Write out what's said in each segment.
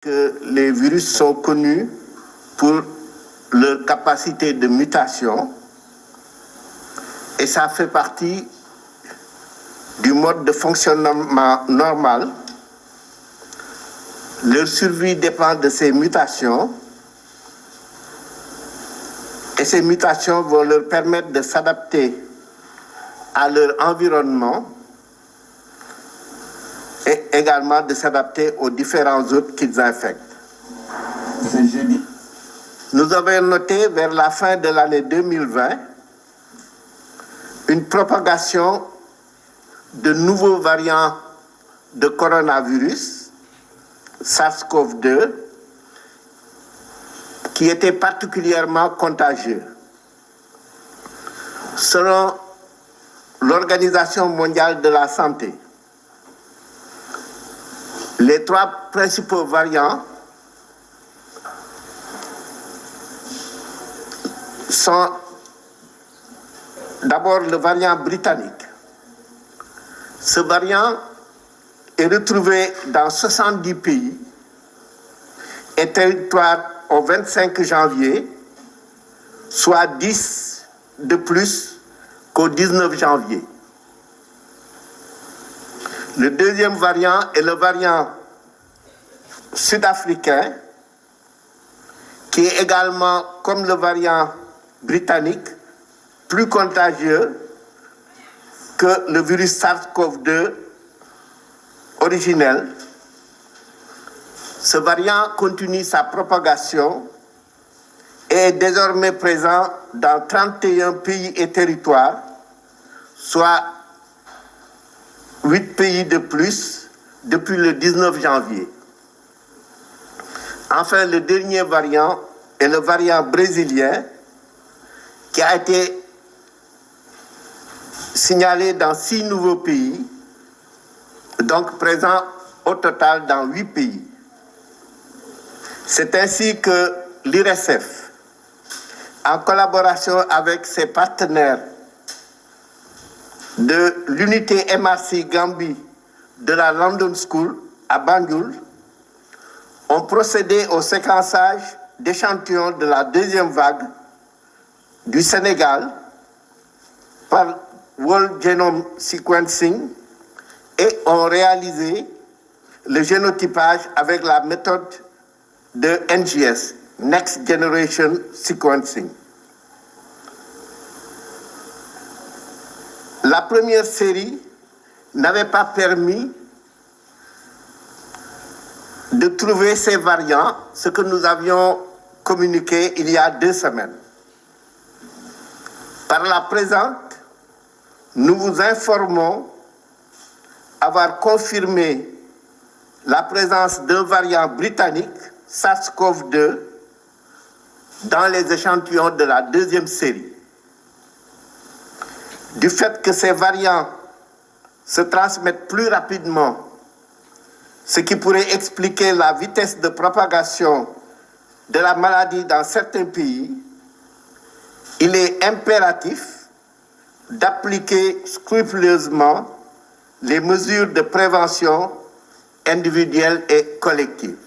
que les virus sont connus pour leur capacité de mutation et ça fait partie du mode de fonctionnement normal. Leur survie dépend de ces mutations et ces mutations vont leur permettre de s'adapter à leur environnement et également de s'adapter aux différents hôtes qu'ils infectent. Nous avons noté vers la fin de l'année 2020 une propagation de nouveaux variants de coronavirus, SARS-CoV-2, qui étaient particulièrement contagieux. Selon l'Organisation mondiale de la santé, les trois principaux variants sont d'abord le variant britannique. Ce variant est retrouvé dans 70 pays et territoires au 25 janvier, soit 10 de plus qu'au 19 janvier. Le deuxième variant est le variant sud-africain, qui est également, comme le variant britannique, plus contagieux que le virus SARS-CoV-2 originel. Ce variant continue sa propagation et est désormais présent dans 31 pays et territoires, soit 8 pays de plus depuis le 19 janvier. Enfin, le dernier variant est le variant brésilien qui a été signalé dans 6 nouveaux pays, donc présent au total dans 8 pays. C'est ainsi que l'IRSF, en collaboration avec ses partenaires de l'unité MRC Gambie de la London School à Banjul, ont procédé au séquençage d'échantillons de la deuxième vague du Sénégal par Whole Genome Sequencing et ont réalisé le génotypage avec la méthode de NGS, Next Generation Sequencing. La première série n'avait pas permis de trouver ces variants, ce que nous avions communiqué il y a 2 semaines. Par la présente, nous vous informons avoir confirmé la présence d'un variant britannique, SARS-CoV-2, dans les échantillons de la deuxième série. Du fait que ces variants se transmettent plus rapidement, ce qui pourrait expliquer la vitesse de propagation de la maladie dans certains pays, il est impératif d'appliquer scrupuleusement les mesures de prévention individuelle et collective.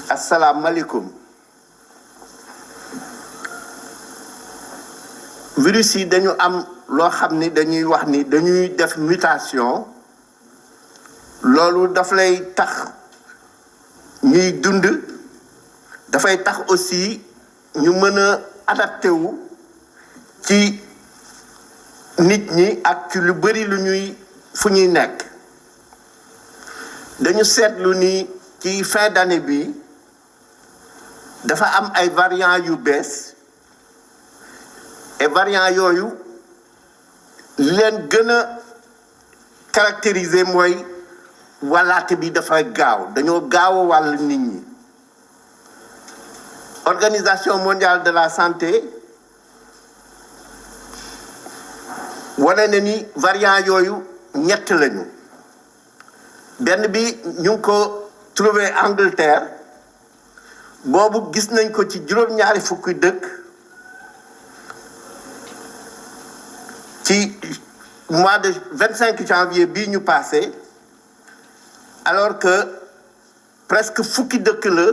Assalamu alaikum. Virus yi dañu am loo xam ni dañuy wax ni dañuy def mutation, loolu daf lay tax ñuy dund, dafay tax aussi ñu mën a adapté wu ci nit ñi ak ci lu bari lu ñuy fu ñuy nekk. Dañu seetlu ni ci fin d'année bi dafa am ay variants yu bees et variants yooyu li leen gën a caractériser mooy wàllaate bi dafa gaaw, dañoo gaaw a wàll nit ñi. Organisation mondiale de la santé wane na ni variant yooyu ñett lañu. Benn bi ñu ngi ko trouvé Angleterre, boobu gis nañ ko ci juróom-ñaari fukki dëkk ci mois de 25 janvier bii ñu passé, alors que presque fukki dëkk la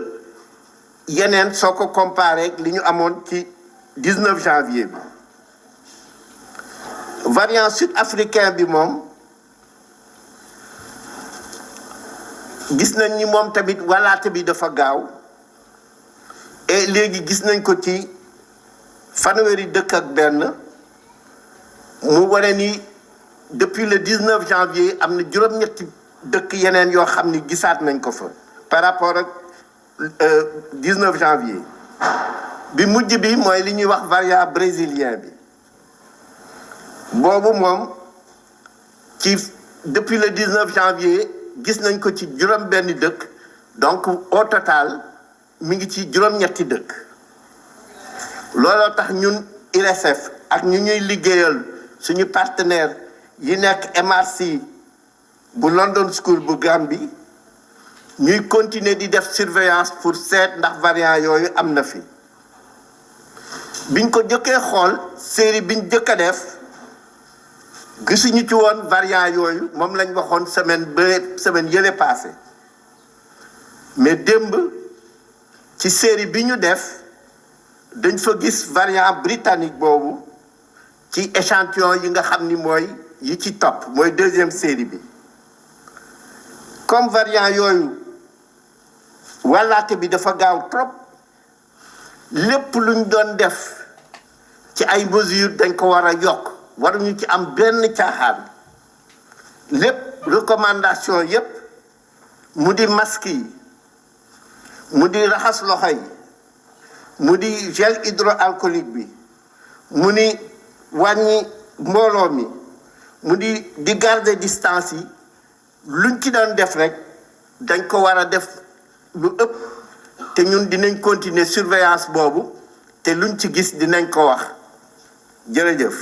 yeneen soo ko comparé ak li ñu amoon ci 19 janvier bi. variant sud-africain bi moom gis nañ ni moom tamit wàllaate bi dafa gaaw et léegi gis nañ ko ci fanweeri dëkk ak benn mu wane ni depuis le 19 janvier am na juróom-ñetti dëkk yeneen yoo xam ni gisaat nañ ko fa par rapport ak 19 janvier bi mujj bi mooy li ñuy wax variant brésilien bi boobu moom ci depuis le 19 janvier gis nañ ko ci juróom benn dëkk donc au total mi ngi ci juróom-ñetti dëkk looloo tax ñun IRESSEF ak ñu ñuy liggéeyal suñu partenaire yi nekk MRC bu London School bu Gambie ñuy continuer di def surveillance pour seet ndax variant yooyu am na fi biñ ko jëkkee xool série biñ jëkk a def gisuñu ci woon variant yooyu moom lañ waxoon semaine yële passé mais démb ci série bi ñu def dañ fa gis variant britannique boobu ci échantillon yi nga xam ni mooy yi ci topp mooy deuxième série bi comme variant yooyu wàllaate bi dafa gaaw trop lépp luñ doon def ci ay mesures dañ ko war a yokk waruñu ci am benn caaxaan lépp recommandation yépp mu di masque yi mu di raxas loxo yi mu di gel hydroalcoolique bi mu ni wàññi mbooloo mi mu di garder distance yi luñ ci doon def rek dañ ko war a def lu ëpp te ñun dinañ continuer surveillance boobu te luñ ci gis dinañ ko wax jërëjëf